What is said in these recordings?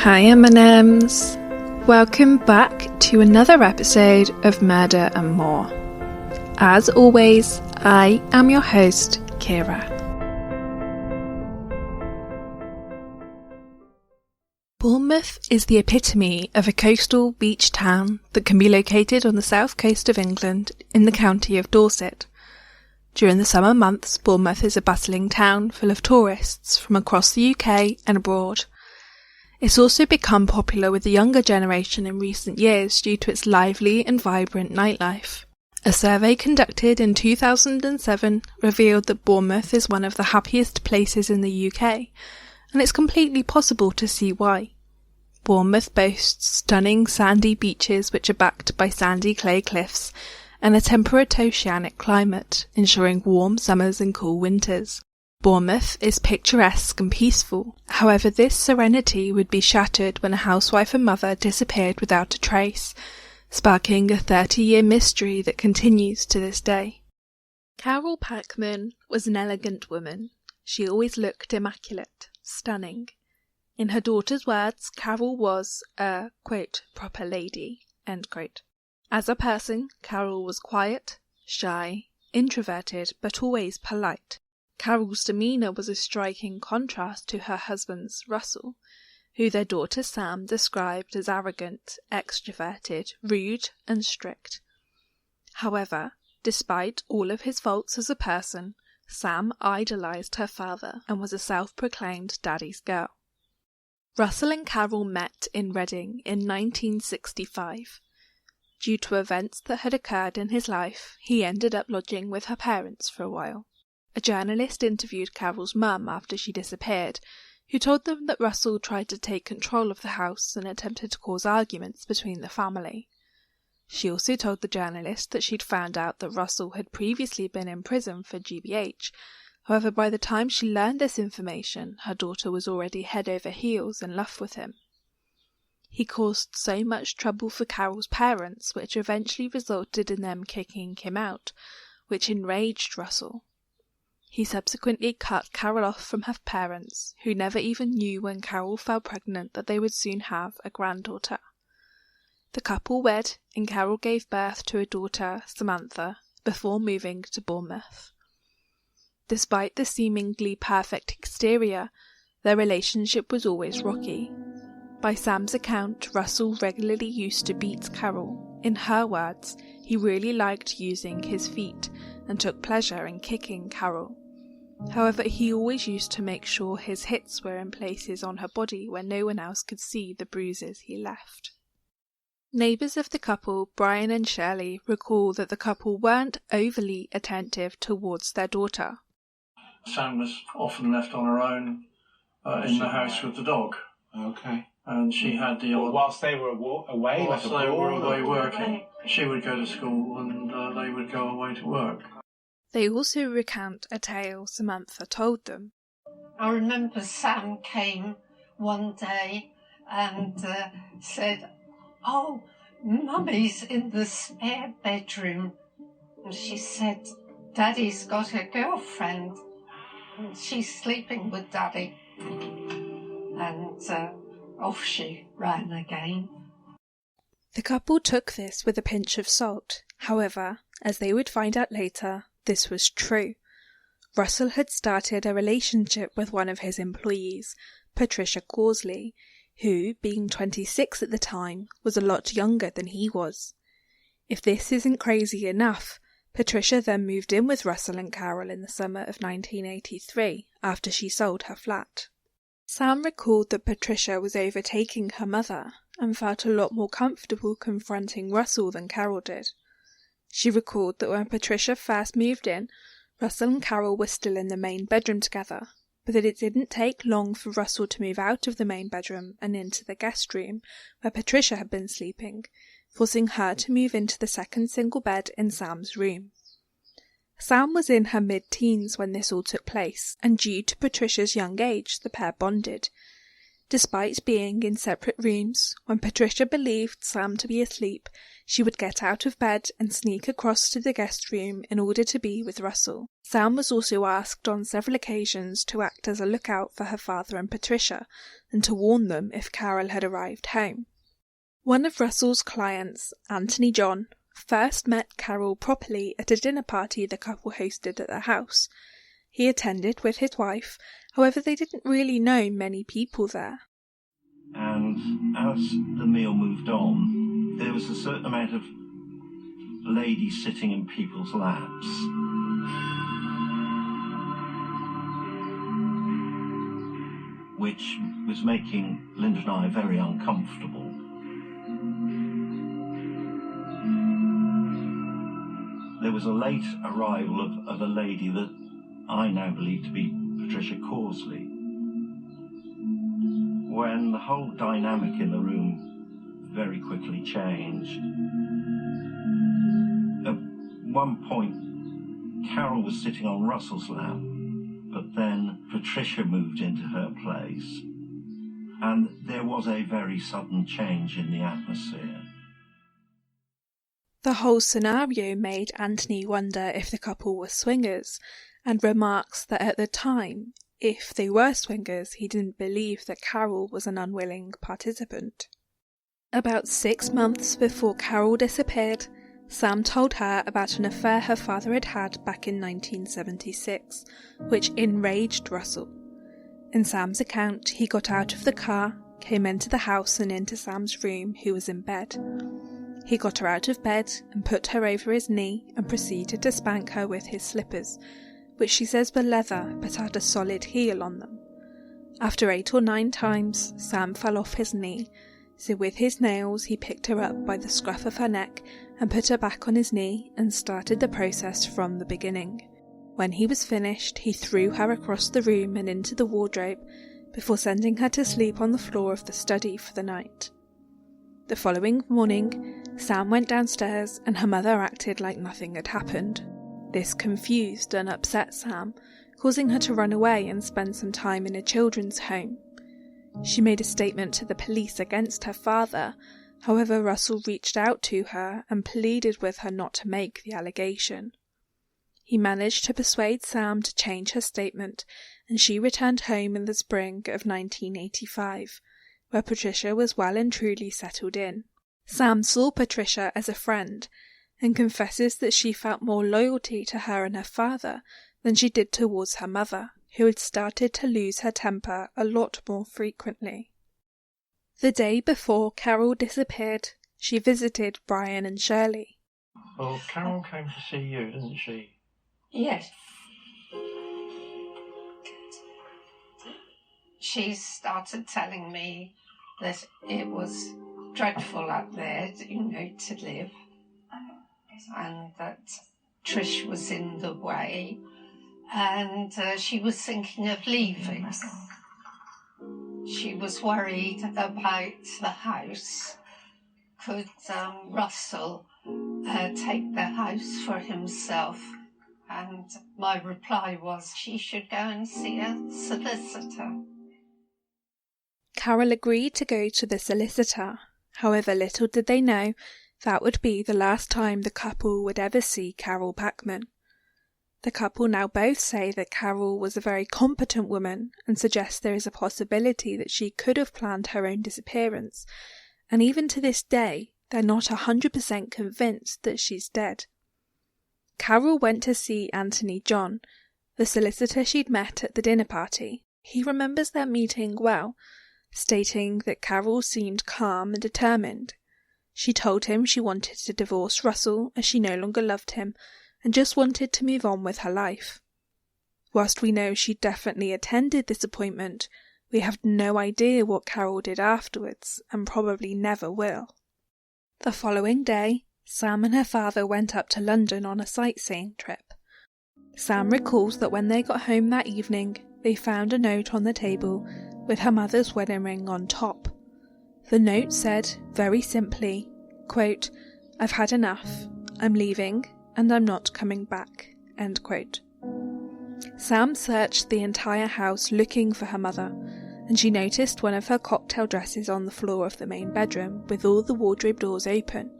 Hi M&Ms, welcome back to another episode of Murder and More. As always, I am your host, Kira. Bournemouth is the epitome of a coastal beach town that can be located on the south coast of England in the county of Dorset. During the summer months, Bournemouth is a bustling town full of tourists from across the UK and abroad. It's also become popular with the younger generation in recent years due to its lively and vibrant nightlife. A survey conducted in 2007 revealed that Bournemouth is one of the happiest places in the UK, and it's completely possible to see why. Bournemouth boasts stunning sandy beaches which are backed by sandy clay cliffs and a temperate oceanic climate, ensuring warm summers and cool winters. Bournemouth is picturesque and peaceful, however this serenity would be shattered when a housewife and mother disappeared without a trace, sparking a 30-year mystery that continues to this day. Carole Packman was an elegant woman. She always looked immaculate, stunning. In her daughter's words, Carole was a, quote, proper lady, end quote. As a person, Carole was quiet, shy, introverted, but always polite. Carole's demeanour was a striking contrast to her husband's, Russell, who their daughter Sam described as arrogant, extroverted, rude and strict. However, despite all of his faults as a person, Sam idolised her father and was a self-proclaimed daddy's girl. Russell and Carole met in Reading in 1965. Due to events that had occurred in his life, he ended up lodging with her parents for a while. A journalist interviewed Carole's mum after she disappeared, who told them that Russell tried to take control of the house and attempted to cause arguments between the family. She also told the journalist that she'd found out that Russell had previously been in prison for GBH. However, by the time she learned this information, her daughter was already head over heels in love with him. He caused so much trouble for Carole's parents, which eventually resulted in them kicking him out, which enraged Russell. He subsequently cut Carole off from her parents, who never even knew when Carole fell pregnant that they would soon have a granddaughter. The couple wed, and Carole gave birth to a daughter, Samantha, before moving to Bournemouth. Despite the seemingly perfect exterior, their relationship was always rocky. By Sam's account, Russell regularly used to beat Carole. In her words, he really liked using his feet and took pleasure in kicking Carole. However, he always used to make sure his hits were in places on her body where no one else could see the bruises he left. Neighbours of the couple, Brian and Shirley, recall that the couple weren't overly attentive towards their daughter. Sam was often left on her own in the house with the dog. Okay. And she had the odd... Whilst they were away? Whilst they were away working. She would go to school and they would go away to work. They also recount a tale Samantha told them. I remember Sam came one day and said, "Oh, Mummy's in the spare bedroom." And she said, "Daddy's got a girlfriend and she's sleeping with Daddy." And off she ran again. The couple took this with a pinch of salt. However, as they would find out later, this was true. Russell had started a relationship with one of his employees, Patricia Causley, who, being 26 at the time, was a lot younger than he was. If this isn't crazy enough, Patricia then moved in with Russell and Carole in the summer of 1983, after she sold her flat. Sam recalled that Patricia was overtaking her mother and felt a lot more comfortable confronting Russell than Carole did. She recalled that when Patricia first moved in, Russell and Carole were still in the main bedroom together, but that it didn't take long for Russell to move out of the main bedroom and into the guest room where Patricia had been sleeping, forcing her to move into the second single bed in Sam's room. Sam was in her mid-teens when this all took place, and due to Patricia's young age, the pair bonded. Despite being in separate rooms, when Patricia believed Sam to be asleep, she would get out of bed and sneak across to the guest room in order to be with Russell. Sam was also asked on several occasions to act as a lookout for her father and Patricia, and to warn them if Carole had arrived home. One of Russell's clients, Anthony John, first met Carole properly at a dinner party the couple hosted at their house. He attended with his wife, however they didn't really know many people there. And as the meal moved on, there was a certain amount of ladies sitting in people's laps. Which was making Linda and I very uncomfortable. There was a late arrival of a lady that I now believe to be Patricia Causley. When the whole dynamic in the room very quickly changed. At one point, Carole was sitting on Russell's lap, but then Patricia moved into her place, and there was a very sudden change in the atmosphere. The whole scenario made Anthony wonder if the couple were swingers, and remarks that at the time, if they were swingers, he didn't believe that Carole was an unwilling participant. About 6 months before Carole disappeared, Sam told her about an affair her father had had back in 1976, which enraged Russell. In Sam's account, he got out of the car, came into the house and into Sam's room, who was in bed. He got her out of bed and put her over his knee and proceeded to spank her with his slippers, which she says were leather but had a solid heel on them. After 8 or 9 times, Sam fell off his knee, so with his nails he picked her up by the scruff of her neck and put her back on his knee and started the process from the beginning. When he was finished, he threw her across the room and into the wardrobe before sending her to sleep on the floor of the study for the night. The following morning, Sam went downstairs and her mother acted like nothing had happened. This confused and upset Sam, causing her to run away and spend some time in a children's home. She made a statement to the police against her father, however Russell reached out to her and pleaded with her not to make the allegation. He managed to persuade Sam to change her statement, and she returned home in the spring of 1985, where Patricia was well and truly settled in. Sam saw Patricia as a friend, and confesses that she felt more loyalty to her and her father than she did towards her mother, who had started to lose her temper a lot more frequently. The day before Carole disappeared, she visited Brian and Shirley. Well, Carole came to see you, didn't she? Yes. She started telling me that it was dreadful up there, to live, and that Trish was in the way, and she was thinking of leaving. She was worried about the house. Could Russell take the house for himself? And my reply was she should go and see a solicitor. Carole agreed to go to the solicitor. However, little did they know that would be the last time the couple would ever see Carole Packman. The couple now both say that Carole was a very competent woman and suggest there is a possibility that she could have planned her own disappearance, and even to this day they're not 100% convinced that she's dead. Carole went to see Anthony John, the solicitor she'd met at the dinner party. He remembers their meeting well, stating that Carole seemed calm and determined. She told him she wanted to divorce Russell as she no longer loved him and just wanted to move on with her life. Whilst we know she definitely attended this appointment, we have no idea what Carole did afterwards and probably never will. The following day, Sam and her father went up to London on a sightseeing trip. Sam recalls that when they got home that evening, they found a note on the table with her mother's wedding ring on top. The note said, very simply, quote, "I've had enough. I'm leaving, and I'm not coming back." End quote. Sam searched the entire house looking for her mother, and she noticed one of her cocktail dresses on the floor of the main bedroom with all the wardrobe doors open.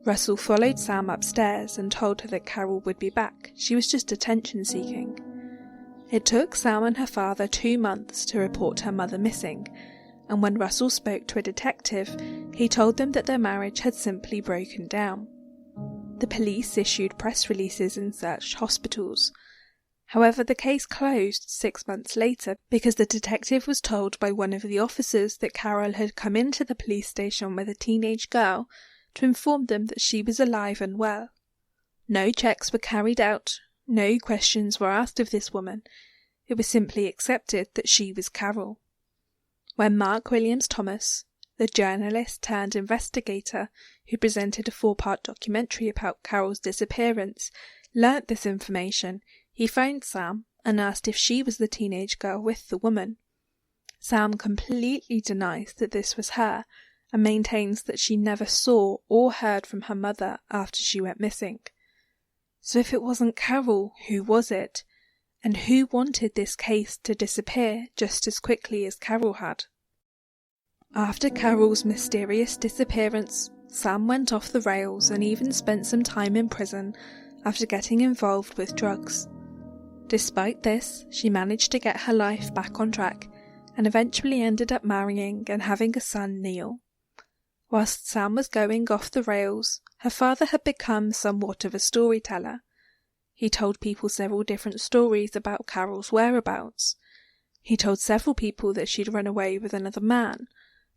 Russell followed Sam upstairs and told her that Carole would be back. She was just attention seeking. It took Sam and her father 2 months to report her mother missing, and when Russell spoke to a detective, he told them that their marriage had simply broken down. The police issued press releases and searched hospitals. However, the case closed 6 months later because the detective was told by one of the officers that Carole had come into the police station with a teenage girl to inform them that she was alive and well. No checks were carried out, no questions were asked of this woman. It was simply accepted that she was Carole. When Mark Williams Thomas, the journalist turned investigator who presented a 4-part documentary about Carole's disappearance, learnt this information, he phoned Sam and asked if she was the teenage girl with the woman. Sam completely denies that this was her and maintains that she never saw or heard from her mother after she went missing. So if it wasn't Carole, who was it? And who wanted this case to disappear just as quickly as Carole had? After Carole's mysterious disappearance, Sam went off the rails and even spent some time in prison after getting involved with drugs. Despite this, she managed to get her life back on track and eventually ended up marrying and having a son, Neil. Whilst Sam was going off the rails, her father had become somewhat of a storyteller. He told people several different stories about Carole's whereabouts. He told several people that she'd run away with another man,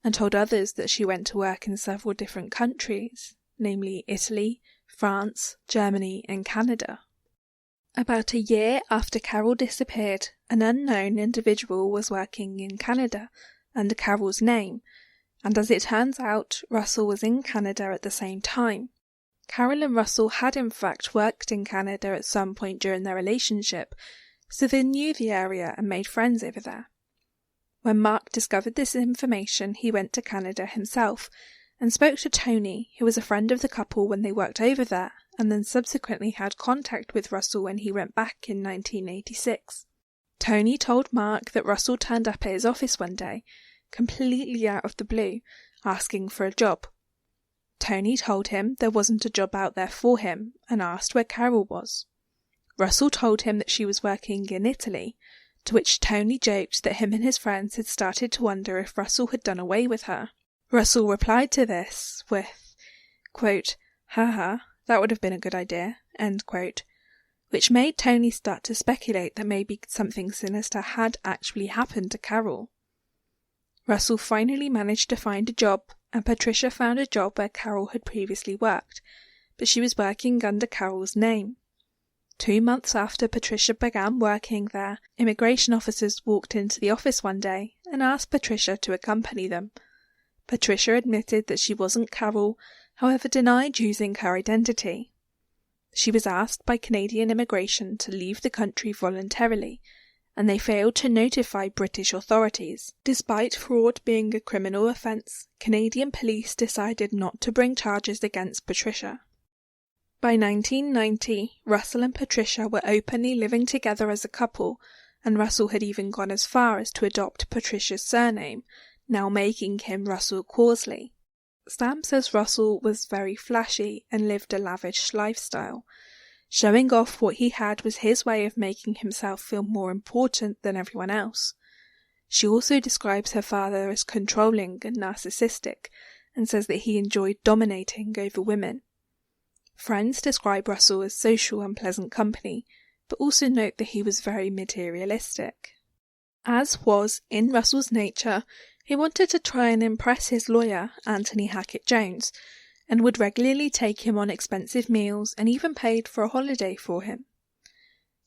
and told others that she went to work in several different countries, namely Italy, France, Germany and Canada. About a year after Carole disappeared, an unknown individual was working in Canada under Carole's name, and as it turns out, Russell was in Canada at the same time. Carole and Russell had in fact worked in Canada at some point during their relationship, so they knew the area and made friends over there. When Mark discovered this information, he went to Canada himself and spoke to Tony, who was a friend of the couple when they worked over there, and then subsequently had contact with Russell when he went back in 1986. Tony told Mark that Russell turned up at his office one day, completely out of the blue, asking for a job. Tony told him there wasn't a job out there for him and asked where Carole was. Russell told him that she was working in Italy, to which Tony joked that him and his friends had started to wonder if Russell had done away with her. Russell replied to this with, quote, "Haha, that would have been a good idea," end quote, which made Tony start to speculate that maybe something sinister had actually happened to Carole. Russell finally managed to find a job, and Patricia found a job where Carole had previously worked, but she was working under Carole's name. 2 months after Patricia began working there, immigration officers walked into the office one day and asked Patricia to accompany them. Patricia admitted that she wasn't Carole, however denied using her identity. She was asked by Canadian immigration to leave the country voluntarily, and they failed to notify British authorities. Despite fraud being a criminal offence, Canadian police decided not to bring charges against Patricia. By 1990, Russell and Patricia were openly living together as a couple, and Russell had even gone as far as to adopt Patricia's surname, now making him Russell Causley. Sam says Russell was very flashy and lived a lavish lifestyle. Showing off what he had was his way of making himself feel more important than everyone else. She also describes her father as controlling and narcissistic, and says that he enjoyed dominating over women. Friends describe Russell as social and pleasant company, but also note that he was very materialistic. As was in Russell's nature, he wanted to try and impress his lawyer, Anthony Hackett-Jones, and would regularly take him on expensive meals and even paid for a holiday for him.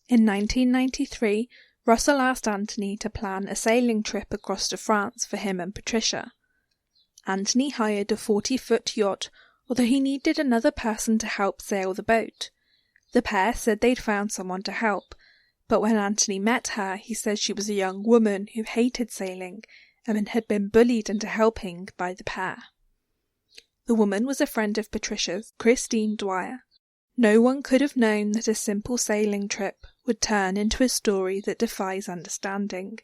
In 1993, Russell asked Anthony to plan a sailing trip across to France for him and Patricia. Anthony hired a 40-foot yacht, although he needed another person to help sail the boat. The pair said they'd found someone to help, but when Anthony met her, he said she was a young woman who hated sailing and had been bullied into helping by the pair. The woman was a friend of Patricia's, Christine Dwyer. No one could have known that a simple sailing trip would turn into a story that defies understanding.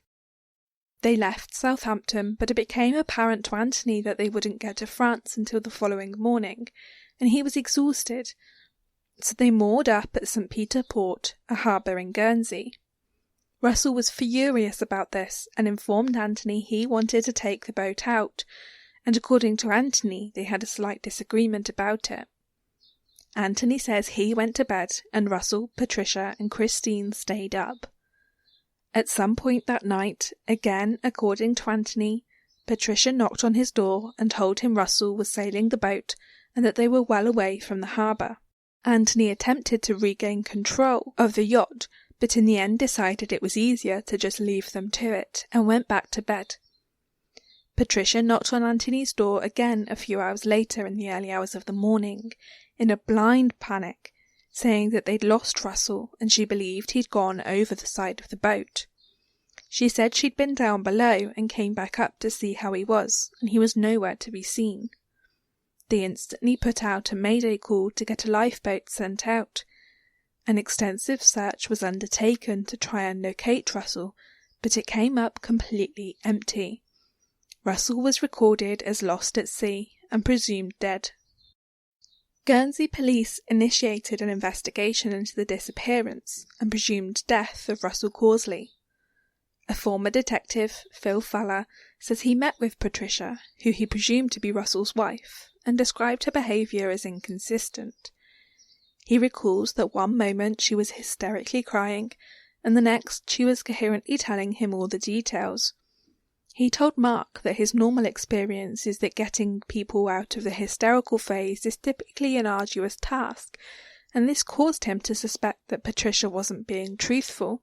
They left Southampton, but it became apparent to Anthony that they wouldn't get to France until the following morning, and he was exhausted, so they moored up at St. Peter Port, a harbour in Guernsey. Russell was furious about this and informed Anthony he wanted to take the boat out, and according to Anthony they had a slight disagreement about it. Anthony says he went to bed and Russell, Patricia and Christine stayed up. At some point that night, again according to Anthony, Patricia knocked on his door and told him Russell was sailing the boat and that they were well away from the harbour. Anthony attempted to regain control of the yacht, but in the end decided it was easier to just leave them to it and went back to bed. Patricia knocked on Anthony's door again a few hours later in the early hours of the morning, in a blind panic, saying that they'd lost Russell and she believed he'd gone over the side of the boat. She said she'd been down below and came back up to see how he was, and he was nowhere to be seen. They instantly put out a mayday call to get a lifeboat sent out. An extensive search was undertaken to try and locate Russell, but it came up completely empty. Russell was recorded as lost at sea and presumed dead. Guernsey police initiated an investigation into the disappearance and presumed death of Russell Causley. A former detective, Phil Fuller, says he met with Patricia, who he presumed to be Russell's wife, and described her behaviour as inconsistent. He recalls that one moment she was hysterically crying, and the next she was coherently telling him all the details. He told Mark that his normal experience is that getting people out of the hysterical phase is typically an arduous task, and this caused him to suspect that Patricia wasn't being truthful.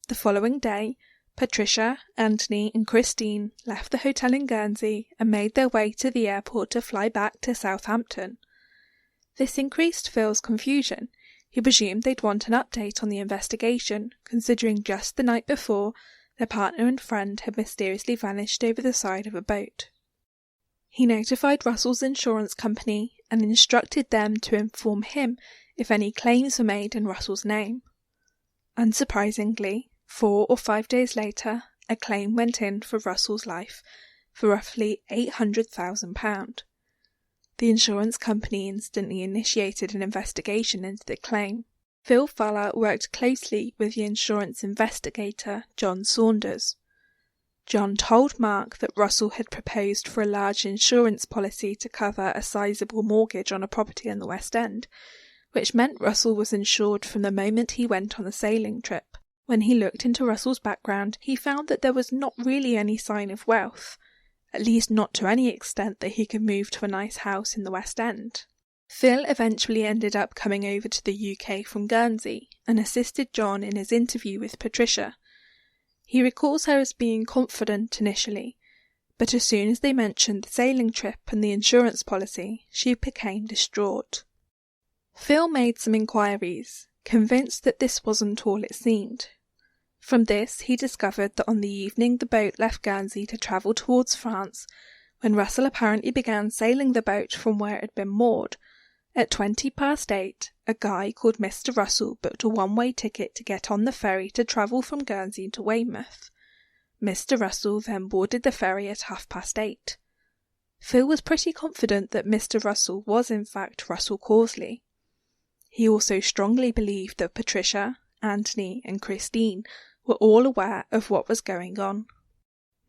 The following day, Patricia, Anthony and Christine left the hotel in Guernsey and made their way to the airport to fly back to Southampton. This increased Phil's confusion. He presumed they'd want an update on the investigation, considering just the night before their partner and friend had mysteriously vanished over the side of a boat. He notified Russell's insurance company and instructed them to inform him if any claims were made in Russell's name. Unsurprisingly, 4 or 5 days later, a claim went in for Russell's life for roughly £800,000. The insurance company instantly initiated an investigation into the claim. Phil Fuller worked closely with the insurance investigator, John Saunders. John told Mark that Russell had proposed for a large insurance policy to cover a sizable mortgage on a property in the West End, which meant Russell was insured from the moment he went on the sailing trip. When he looked into Russell's background, he found that there was not really any sign of wealth, at least not to any extent that he could move to a nice house in the West End. Phil eventually ended up coming over to the UK from Guernsey and assisted John in his interview with Patricia. He recalls her as being confident initially, but as soon as they mentioned the sailing trip and the insurance policy, she became distraught. Phil made some inquiries, convinced that this wasn't all it seemed. From this, he discovered that on the evening the boat left Guernsey to travel towards France, when Russell apparently began sailing the boat from where it had been moored. At 8:20, a guy called Mr. Russell booked a one-way ticket to get on the ferry to travel from Guernsey to Weymouth. Mr. Russell then boarded the ferry at 8:30. Phil was pretty confident that Mr. Russell was in fact Russell Causley. He also strongly believed that Patricia, Anthony and Christine were all aware of what was going on.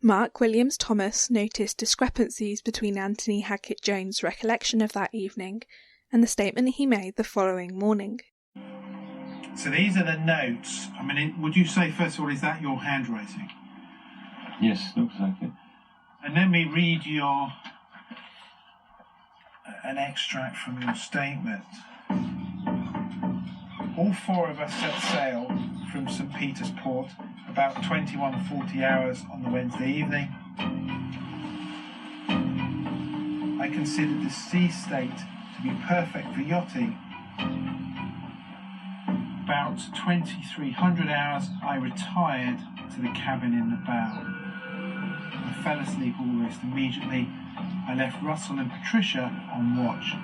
Mark Williams Thomas noticed discrepancies between Anthony Hackett-Jones' recollection of that evening and the statement he made the following morning. So these are the notes. I mean, would you say, first of all, is that your handwriting? Yes, looks like it. And let me read an extract from your statement. All 4 of us set sail from St. Peter's Port about 21:40 hours on the Wednesday evening. I considered the sea state to be perfect for yachting. About 2300 hours, I retired to the cabin in the bow. I fell asleep almost immediately. I left Russell and Patricia on watch.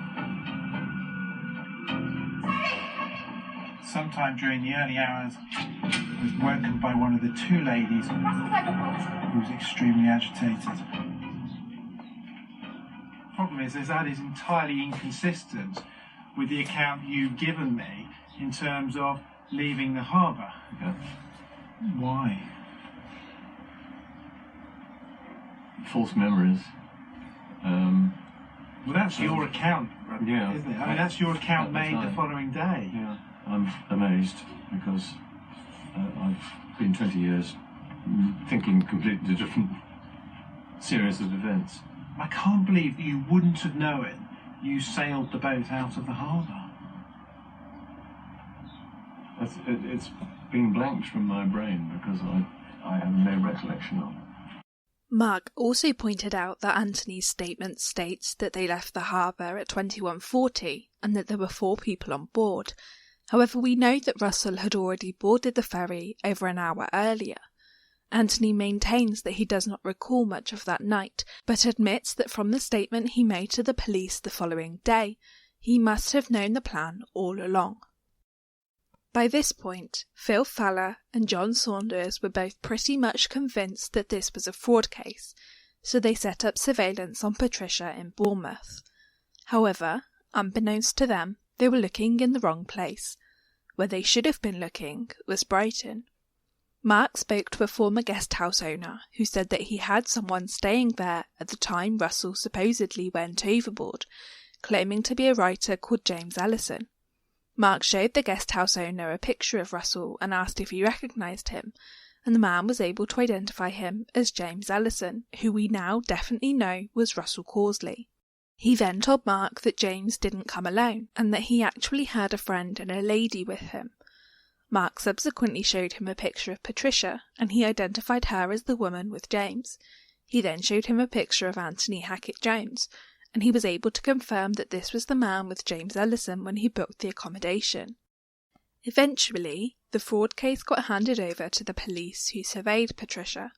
Sometime during the early hours was woken by one of the two ladies who was extremely agitated. The problem is that is entirely inconsistent with the account you've given me in terms of leaving the harbour. Yeah. Why? False memories. Well, that's your account, Yeah. isn't it? I mean, that's your account At the made the time. following day. Yeah. I'm amazed because I've been 20 years thinking completely different series of events. I can't believe that you wouldn't have known you sailed the boat out of the harbour. It's been blanked from my brain because I have no recollection of it. Mark also pointed out that Anthony's statement states that they left the harbour at 21:40 and that there were 4 people on board. However, we know that Russell had already boarded the ferry over an hour earlier. Anthony maintains that he does not recall much of that night, but admits that from the statement he made to the police the following day, he must have known the plan all along. By this point, Phil Fowler and John Saunders were both pretty much convinced that this was a fraud case, so they set up surveillance on Patricia in Bournemouth. However, unbeknownst to them, they were looking in the wrong place. Where they should have been looking was Brighton. Mark spoke to a former guest house owner who said that he had someone staying there at the time Russell supposedly went overboard, claiming to be a writer called James Ellison. Mark showed the guest house owner a picture of Russell and asked if he recognised him, and the man was able to identify him as James Ellison, who we now definitely know was Russell Causley. He then told Mark that James didn't come alone, and that he actually had a friend and a lady with him. Mark subsequently showed him a picture of Patricia, and he identified her as the woman with James. He then showed him a picture of Anthony Hackett-Jones, and he was able to confirm that this was the man with James Ellison when he booked the accommodation. Eventually, the fraud case got handed over to the police who surveyed Patricia.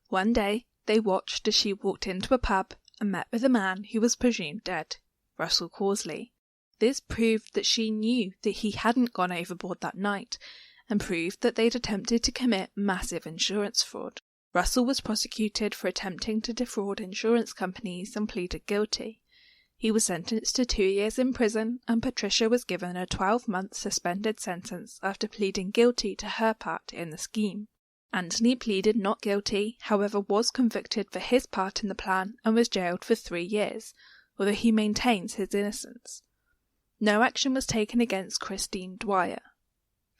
One day, they watched as she walked into a pub and met with a man who was presumed dead, Russell Causley. This proved that she knew that he hadn't gone overboard that night, and proved that they'd attempted to commit massive insurance fraud. Russell was prosecuted for attempting to defraud insurance companies and pleaded guilty. He was sentenced to 2 years in prison, and Patricia was given a 12-month suspended sentence after pleading guilty to her part in the scheme. Anthony pleaded not guilty, however was convicted for his part in the plan and was jailed for 3 years, although he maintains his innocence. No action was taken against Christine Dwyer.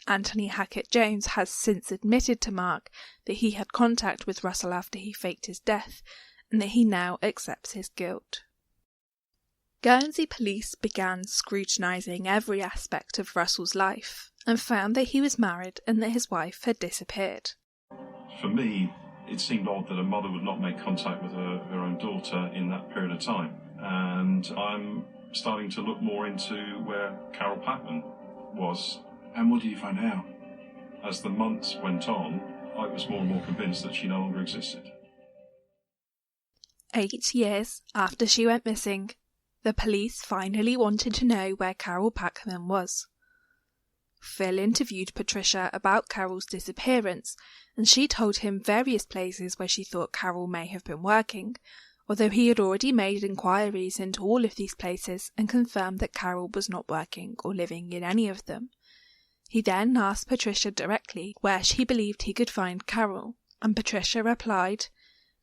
Anthony Hackett-Jones has since admitted to Mark that he had contact with Russell after he faked his death, and that he now accepts his guilt. Guernsey police began scrutinising every aspect of Russell's life, and found that he was married and that his wife had disappeared. For me, it seemed odd that a mother would not make contact with her own daughter in that period of time, and I'm starting to look more into where Carole Packman was. And what did you find out? As the months went on, I was more and more convinced that she no longer existed. 8 years after she went missing, the police finally wanted to know where Carole Packman was. Phil interviewed Patricia about Carole's disappearance, and she told him various places where she thought Carole may have been working, although he had already made inquiries into all of these places and confirmed that Carole was not working or living in any of them. He then asked Patricia directly where she believed he could find Carole, and Patricia replied,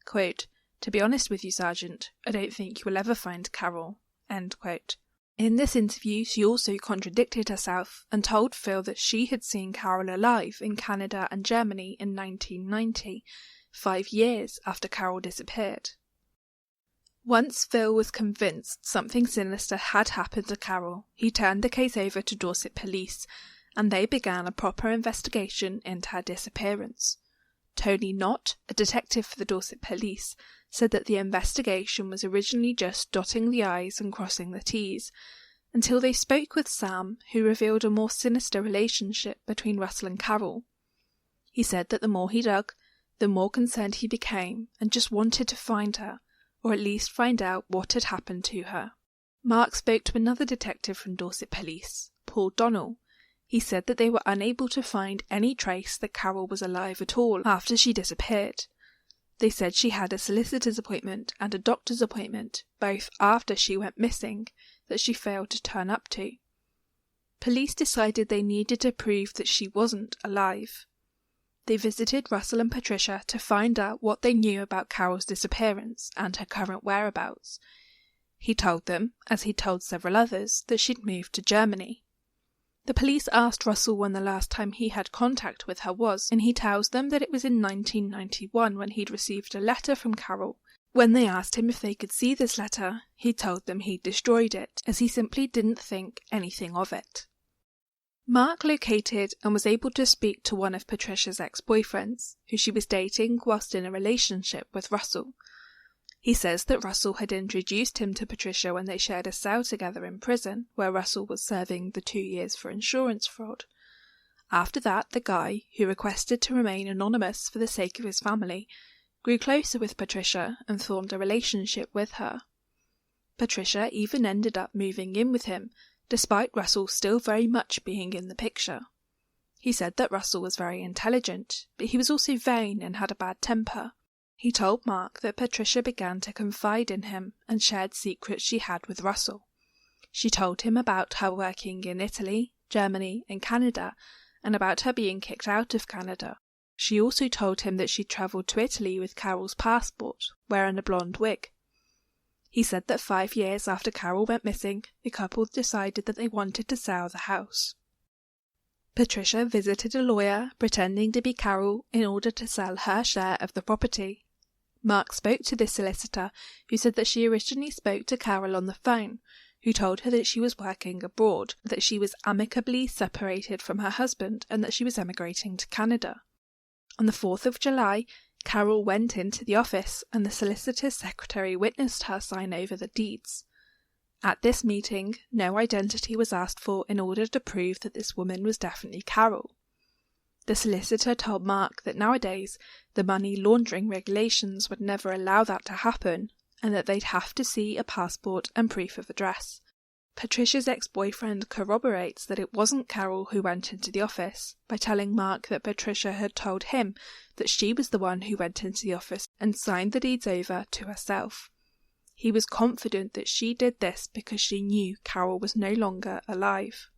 quote, "To be honest with you, Sergeant, I don't think you will ever find Carole." End quote. In this interview, she also contradicted herself and told Phil that she had seen Carole alive in Canada and Germany in 1990, 5 years after Carole disappeared. Once Phil was convinced something sinister had happened to Carole, he turned the case over to Dorset Police, and they began a proper investigation into her disappearance. Tony Knott, a detective for the Dorset Police, said that the investigation was originally just dotting the I's and crossing the T's, until they spoke with Sam, who revealed a more sinister relationship between Russell and Carole. He said that the more he dug, the more concerned he became and just wanted to find her, or at least find out what had happened to her. Mark spoke to another detective from Dorset Police, Paul Donnell, He said that they were unable to find any trace that Carole was alive at all after she disappeared. They said she had a solicitor's appointment and a doctor's appointment, both after she went missing, that she failed to turn up to. Police decided they needed to prove that she wasn't alive. They visited Russell and Patricia to find out what they knew about Carole's disappearance and her current whereabouts. He told them, as he told several others, that she'd moved to Germany. The police asked Russell when the last time he had contact with her was, and he tells them that it was in 1991 when he'd received a letter from Carole. When they asked him if they could see this letter, he told them he'd destroyed it, as he simply didn't think anything of it. Mark located and was able to speak to one of Patricia's ex-boyfriends, who she was dating whilst in a relationship with Russell. He says that Russell had introduced him to Patricia when they shared a cell together in prison, where Russell was serving the 2 years for insurance fraud. After that, the guy, who requested to remain anonymous for the sake of his family, grew closer with Patricia and formed a relationship with her. Patricia even ended up moving in with him, despite Russell still very much being in the picture. He said that Russell was very intelligent, but he was also vain and had a bad temper. He told Mark that Patricia began to confide in him and shared secrets she had with Russell. She told him about her working in Italy, Germany and Canada, and about her being kicked out of Canada. She also told him that she'd travelled to Italy with Carole's passport, wearing a blonde wig. He said that 5 years after Carole went missing, the couple decided that they wanted to sell the house. Patricia visited a lawyer, pretending to be Carole, in order to sell her share of the property. Mark spoke to this solicitor, who said that she originally spoke to Carole on the phone, who told her that she was working abroad, that she was amicably separated from her husband, and that she was emigrating to Canada. On the 4th of July, Carole went into the office, and the solicitor's secretary witnessed her sign over the deeds. At this meeting, no identity was asked for in order to prove that this woman was definitely Carole. The solicitor told Mark that nowadays the money laundering regulations would never allow that to happen, and that they'd have to see a passport and proof of address. Patricia's ex-boyfriend corroborates that it wasn't Carole who went into the office by telling Mark that Patricia had told him that she was the one who went into the office and signed the deeds over to herself. He was confident that she did this because she knew Carole was no longer alive.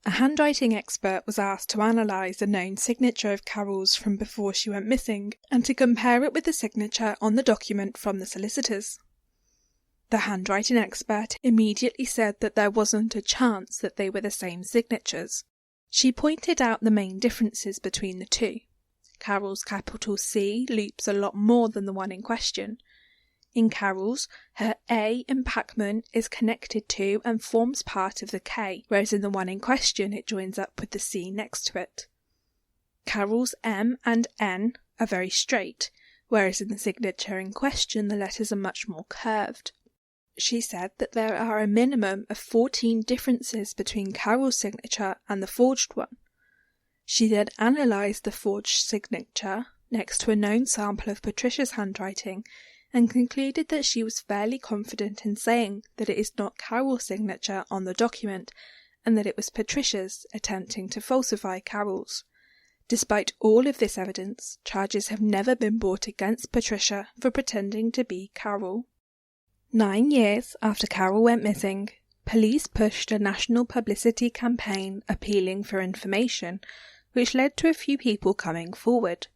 A handwriting expert was asked to analyse a known signature of Carole's from before she went missing and to compare it with the signature on the document from the solicitors. The handwriting expert immediately said that there wasn't a chance that they were the same signatures. She pointed out the main differences between the two. Carole's capital C loops a lot more than the one in question. In Carole's, her A in Packman is connected to and forms part of the K, whereas in the one in question it joins up with the C next to it. Carole's M and N are very straight, whereas in the signature in question the letters are much more curved. She said that there are a minimum of 14 differences between Carole's signature and the forged one. She then analysed the forged signature next to a known sample of Patricia's handwriting and concluded that she was fairly confident in saying that it is not Carole's signature on the document and that it was Patricia's attempting to falsify Carole's. Despite all of this evidence, charges have never been brought against Patricia for pretending to be Carole. 9 years after Carole went missing, police pushed a national publicity campaign appealing for information, which led to a few people coming forward.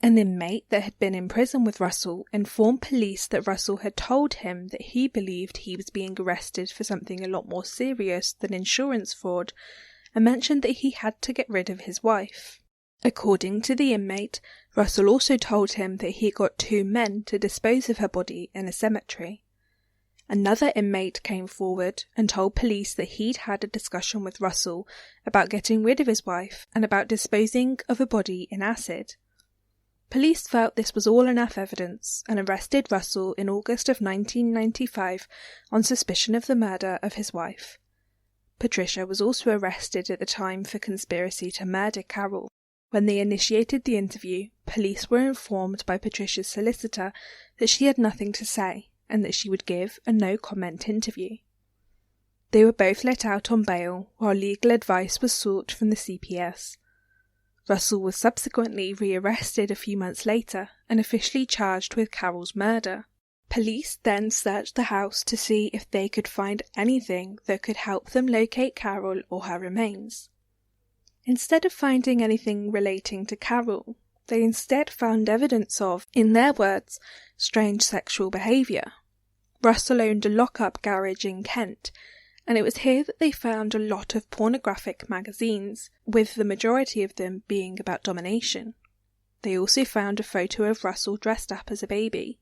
An inmate that had been in prison with Russell informed police that Russell had told him that he believed he was being arrested for something a lot more serious than insurance fraud, and mentioned that he had to get rid of his wife. According to the inmate, Russell also told him that he got 2 men to dispose of her body in a cemetery. Another inmate came forward and told police that he'd had a discussion with Russell about getting rid of his wife and about disposing of a body in acid. Police felt this was all enough evidence and arrested Russell in August of 1995 on suspicion of the murder of his wife. Patricia was also arrested at the time for conspiracy to murder Carole. When they initiated the interview, police were informed by Patricia's solicitor that she had nothing to say and that she would give a no-comment interview. They were both let out on bail while legal advice was sought from the CPS. Russell was subsequently rearrested a few months later and officially charged with Carole's murder. Police then searched the house to see if they could find anything that could help them locate Carole or her remains. Instead of finding anything relating to Carole, they instead found evidence of, in their words, strange sexual behaviour. Russell owned a lock-up garage in Kent, and it was here that they found a lot of pornographic magazines, with the majority of them being about domination. They also found a photo of Russell dressed up as a baby.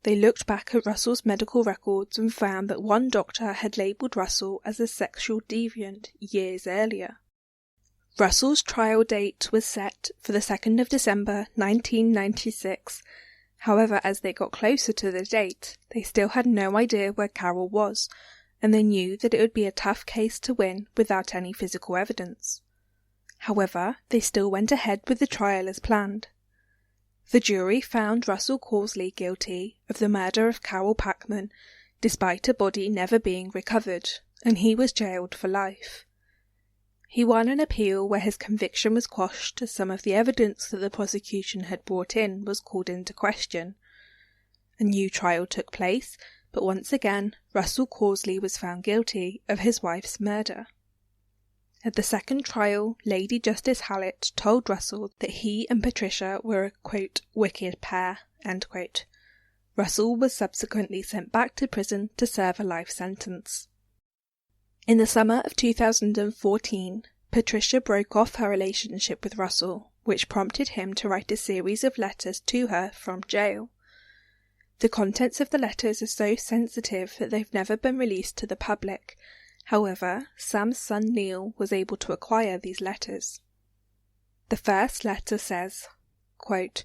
They looked back at Russell's medical records and found that one doctor had labelled Russell as a sexual deviant years earlier. Russell's trial date was set for the 2nd of December 1996. However, as they got closer to the date, they still had no idea where Carole was, and they knew that it would be a tough case to win without any physical evidence. However, they still went ahead with the trial as planned. The jury found Russell Causley guilty of the murder of Carole Packman, despite a body never being recovered, and he was jailed for life. He won an appeal where his conviction was quashed as some of the evidence that the prosecution had brought in was called into question. A new trial took place, but once again Russell Causley was found guilty of his wife's murder. At the second trial, Lady Justice Hallett told Russell that he and Patricia were a, quote, wicked pair, end quote. Russell was subsequently sent back to prison to serve a life sentence. In the summer of 2014, Patricia broke off her relationship with Russell, which prompted him to write a series of letters to her from jail. The contents of the letters are so sensitive that they've never been released to the public. However, Sam's son Neil was able to acquire these letters. The first letter says, quote,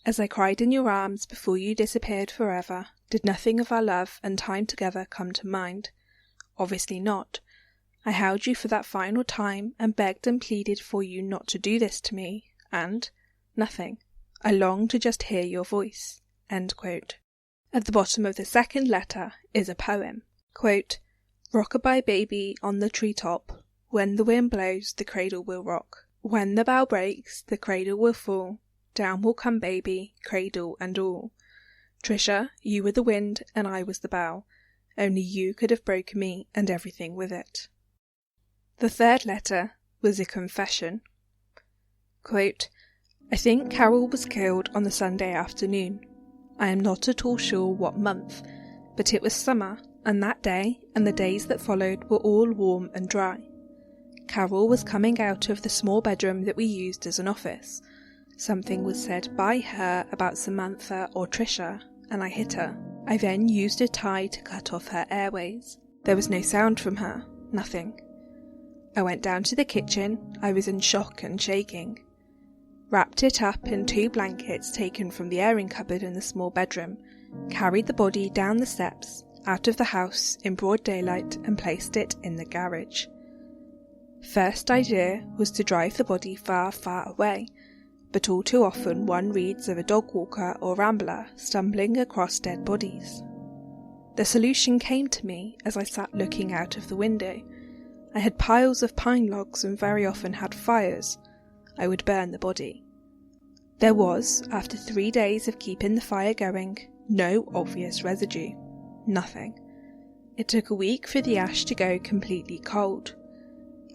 "As I cried in your arms before you disappeared forever, did nothing of our love and time together come to mind? Obviously not. I held you for that final time and begged and pleaded for you not to do this to me, and nothing. I longed to just hear your voice." End quote. At the bottom of the second letter is a poem. Quote, "Rock-a-bye baby on the treetop. When the wind blows, the cradle will rock. When the bough breaks, the cradle will fall. Down will come baby, cradle and all. Trisha, you were the wind and I was the bough. Only you could have broken me and everything with it." The third letter was a confession. Quote, "I think Carole was killed on the Sunday afternoon. I am not at all sure what month, but it was summer, and that day and the days that followed were all warm and dry. Carole was coming out of the small bedroom that we used as an office. Something was said by her about Samantha or Trisha, and I hit her. I then used a tie to cut off her airways. There was no sound from her, nothing. I went down to the kitchen. I was in shock and shaking. Wrapped it up in 2 blankets taken from the airing cupboard in the small bedroom, carried the body down the steps, out of the house in broad daylight and placed it in the garage. First idea was to drive the body far, far away, but all too often one reads of a dog walker or rambler stumbling across dead bodies. The solution came to me as I sat looking out of the window. I had piles of pine logs and very often had fires. I would burn the body. There was, after 3 days of keeping the fire going, no obvious residue. Nothing. It took a week for the ash to go completely cold.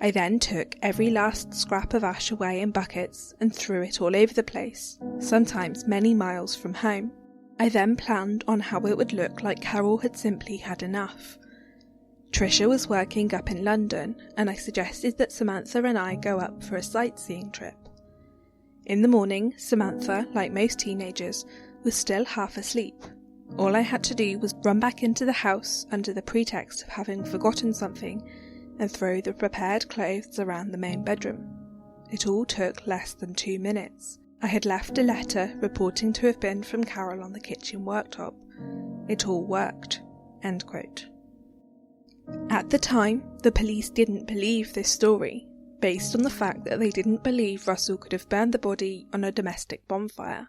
I then took every last scrap of ash away in buckets and threw it all over the place, sometimes many miles from home. I then planned on how it would look like Carole had simply had enough. Trisha was working up in London, and I suggested that Samantha and I go up for a sightseeing trip. In the morning, Samantha, like most teenagers, was still half asleep. All I had to do was run back into the house under the pretext of having forgotten something and throw the prepared clothes around the main bedroom. It all took less than 2 minutes. I had left a letter reporting to have been from Carole on the kitchen worktop. It all worked." End quote. At the time, the police didn't believe this story, based on the fact that they didn't believe Russell could have burned the body on a domestic bonfire.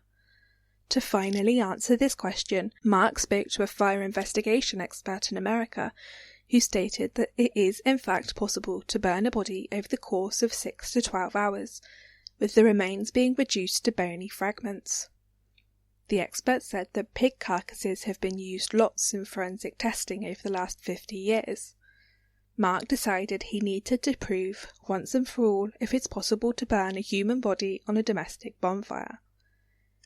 To finally answer this question, Mark spoke to a fire investigation expert in America who stated that it is in fact possible to burn a body over the course of 6 to 12 hours, with the remains being reduced to bony fragments. The expert said that pig carcasses have been used lots in forensic testing over the last 50 years. Mark decided he needed to prove, once and for all, if it's possible to burn a human body on a domestic bonfire.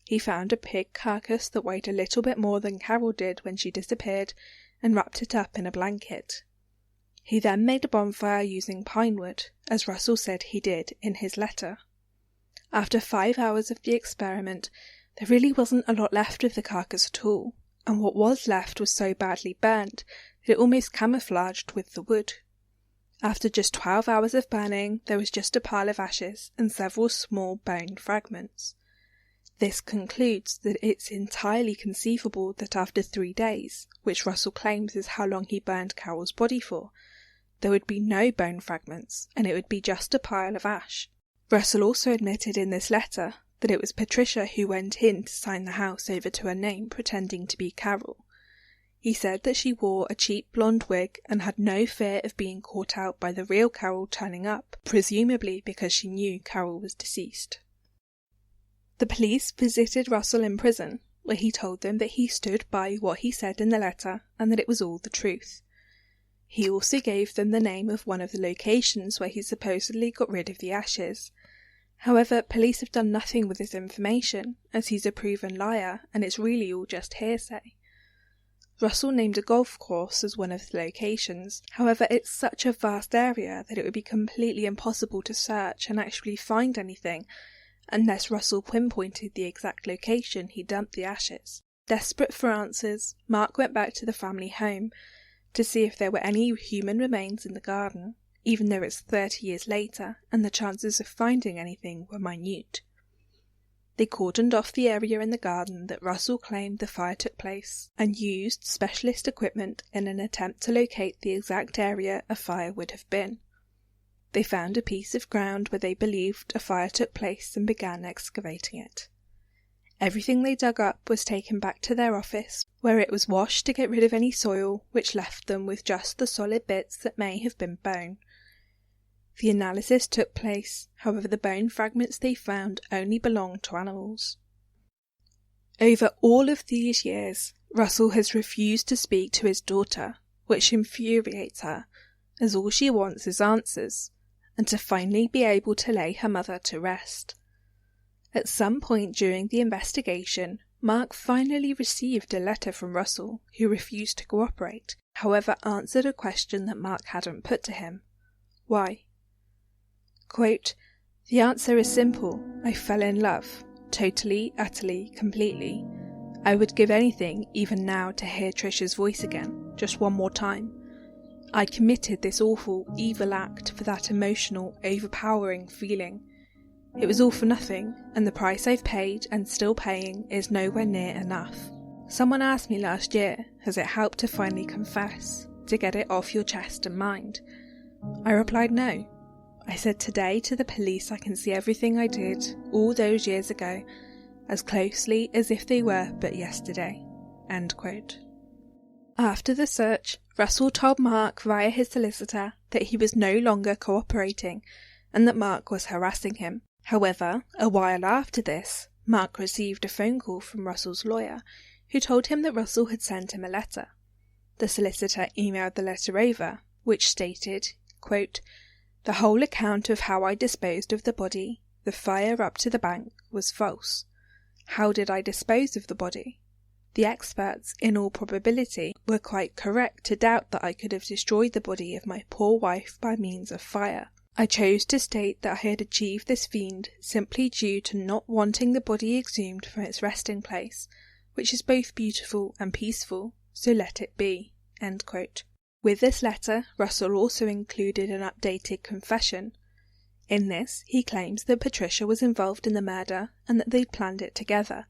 He found a pig carcass that weighed a little bit more than Carole did when she disappeared and wrapped it up in a blanket. He then made a bonfire using pine wood, as Russell said he did in his letter. After 5 hours of the experiment, there really wasn't a lot left of the carcass at all, and what was left was so badly burnt that it almost camouflaged with the wood. After just 12 hours of burning, there was just a pile of ashes and several small bone fragments. This concludes that it's entirely conceivable that after 3 days, which Russell claims is how long he burned Carole's body for, there would be no bone fragments and it would be just a pile of ash. Russell also admitted in this letter that it was Patricia who went in to sign the house over to her name pretending to be Carole. He said that she wore a cheap blonde wig and had no fear of being caught out by the real Carole turning up, presumably because she knew Carole was deceased. The police visited Russell in prison, where he told them that he stood by what he said in the letter and that it was all the truth. He also gave them the name of one of the locations where he supposedly got rid of the ashes. However, police have done nothing with this information, as he's a proven liar and it's really all just hearsay. Russell named a golf course as one of the locations, however it's such a vast area that it would be completely impossible to search and actually find anything, unless Russell pinpointed the exact location he dumped the ashes. Desperate for answers, Mark went back to the family home to see if there were any human remains in the garden, even though it's 30 years later and the chances of finding anything were minute. They cordoned off the area in the garden that Russell claimed the fire took place and used specialist equipment in an attempt to locate the exact area a fire would have been. They found a piece of ground where they believed a fire took place and began excavating it. Everything they dug up was taken back to their office, where it was washed to get rid of any soil, which left them with just the solid bits that may have been bone. The analysis took place, however the bone fragments they found only belonged to animals. Over all of these years, Russell has refused to speak to his daughter, which infuriates her, as all she wants is answers, and to finally be able to lay her mother to rest. At some point during the investigation, Mark finally received a letter from Russell, who refused to cooperate, however answered a question that Mark hadn't put to him. Why? Quote, "The answer is simple. I fell in love. Totally, utterly, completely. I would give anything, even now, to hear Trisha's voice again, just one more time. I committed this awful, evil act for that emotional, overpowering feeling. It was all for nothing, and the price I've paid and still paying is nowhere near enough. Someone asked me last year, has it helped to finally confess, to get it off your chest and mind? I replied no. I said today to the police I can see everything I did all those years ago as closely as if they were but yesterday." End quote. After the search, Russell told Mark via his solicitor that he was no longer cooperating and that Mark was harassing him. However, a while after this, Mark received a phone call from Russell's lawyer, who told him that Russell had sent him a letter. The solicitor emailed the letter over, which stated, quote, "The whole account of how I disposed of the body, the fire up to the bank, was false. How did I dispose of the body? The experts, in all probability, were quite correct to doubt that I could have destroyed the body of my poor wife by means of fire. I chose to state that I had achieved this feat simply due to not wanting the body exhumed from its resting place, which is both beautiful and peaceful, so let it be." End quote. With this letter, Russell also included an updated confession. In this, he claims that Patricia was involved in the murder and that they planned it together,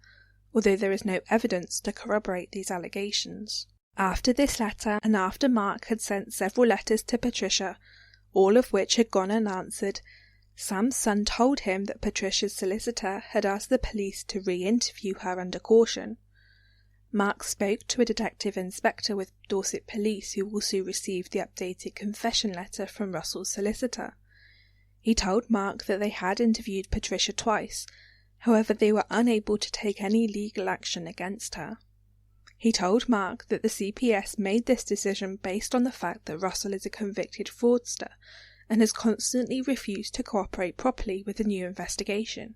although there is no evidence to corroborate these allegations. After this letter, and after Mark had sent several letters to Patricia, all of which had gone unanswered, Sam's son told him that Patricia's solicitor had asked the police to re-interview her under caution. Mark spoke to a detective inspector with Dorset Police who also received the updated confession letter from Russell's solicitor. He told Mark that they had interviewed Patricia twice, however they were unable to take any legal action against her. He told Mark that the CPS made this decision based on the fact that Russell is a convicted fraudster and has constantly refused to cooperate properly with the new investigation.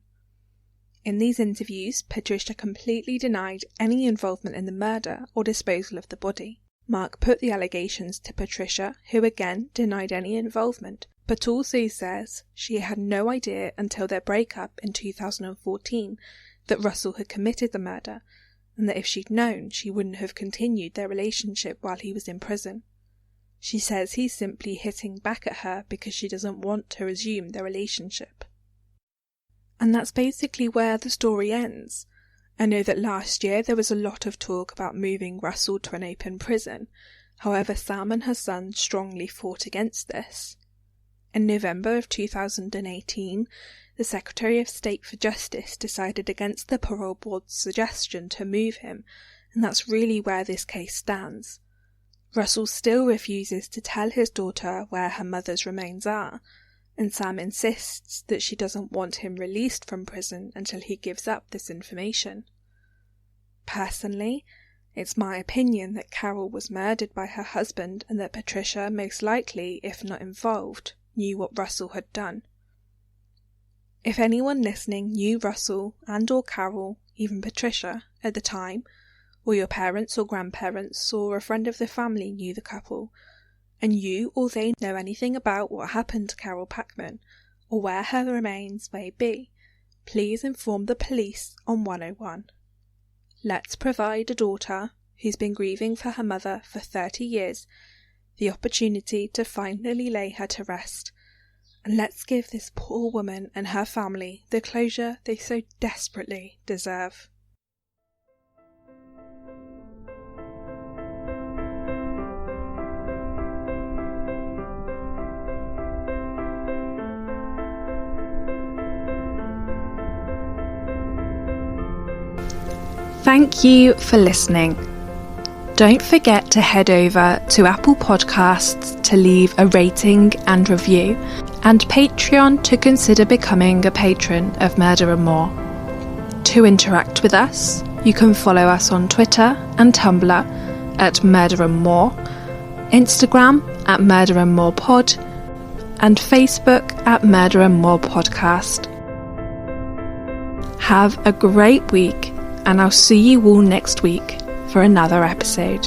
In these interviews, Patricia completely denied any involvement in the murder or disposal of the body. Mark put the allegations to Patricia, who again denied any involvement, but also says she had no idea until their breakup in 2014 that Russell had committed the murder, and that if she'd known, she wouldn't have continued their relationship while he was in prison. She says he's simply hitting back at her because she doesn't want to resume their relationship. And that's basically where the story ends. I know that last year there was a lot of talk about moving Russell to an open prison, however Sam and her son strongly fought against this. In November of 2018, the Secretary of State for Justice decided against the parole board's suggestion to move him, and that's really where this case stands. Russell still refuses to tell his daughter where her mother's remains are, and Sam insists that she doesn't want him released from prison until he gives up this information. Personally, it's my opinion that Carole was murdered by her husband and that Patricia, most likely, if not involved, knew what Russell had done. If anyone listening knew Russell and or Carole, even Patricia, at the time, or your parents or grandparents or a friend of the family knew the couple, and you or they know anything about what happened to Carole Packman, or where her remains may be, please inform the police on 101. Let's provide a daughter who's been grieving for her mother for 30 years the opportunity to finally lay her to rest, and let's give this poor woman and her family the closure they so desperately deserve. Thank you for listening. Don't forget to head over to Apple Podcasts to leave a rating and review, and Patreon to consider becoming a patron of Murder and More. To interact with us, you can follow us on Twitter and Tumblr at Murder and More, Instagram at Murder and More Pod, and Facebook at Murder and More Podcast. Have a great week, and I'll see you all next week for another episode.